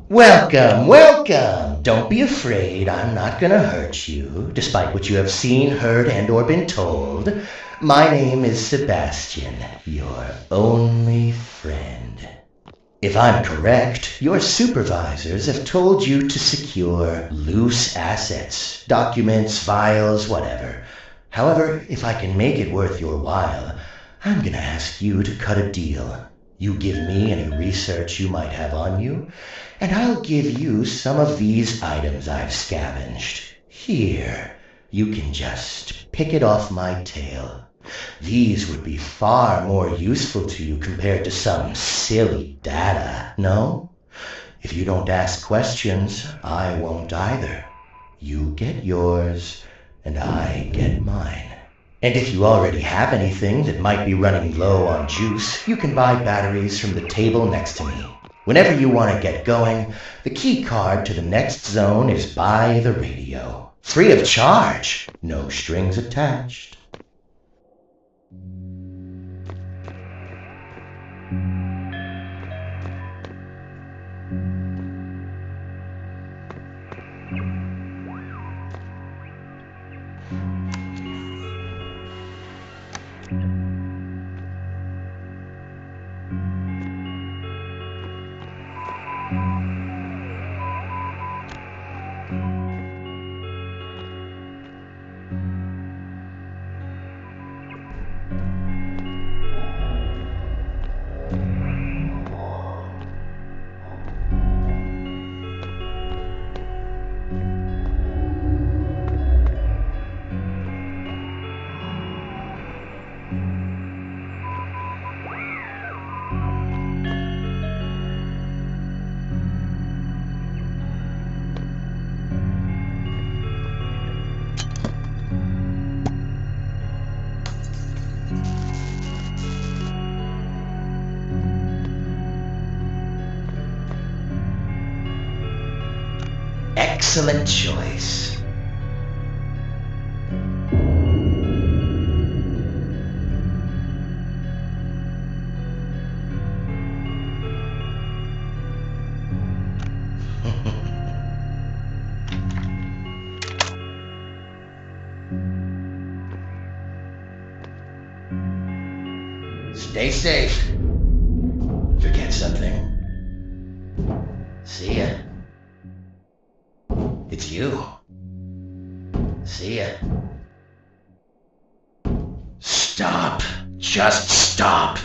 Welcome, welcome! Don't be afraid, I'm not gonna hurt you, despite what you have seen, heard, and or been told. My name is Sebastian, your only friend. If I'm correct, your supervisors have told you to secure loose assets, documents, files, whatever. However, if I can make it worth your while, I'm gonna ask you to cut a deal. You give me any research you might have on you, and I'll give you some of these items I've scavenged. Here, you can just pick it off my tail. These would be far more useful to you compared to some silly data, no? If you don't ask questions, I won't either. You get yours, and I get mine. And if you already have anything that might be running low on juice, you can buy batteries from the table next to me. Whenever you want to get going, the key card to the next zone is by the radio. Free of charge, no strings attached. Excellent choice. Stay safe. Forget something. See ya. It's you. See ya. Stop. Just stop.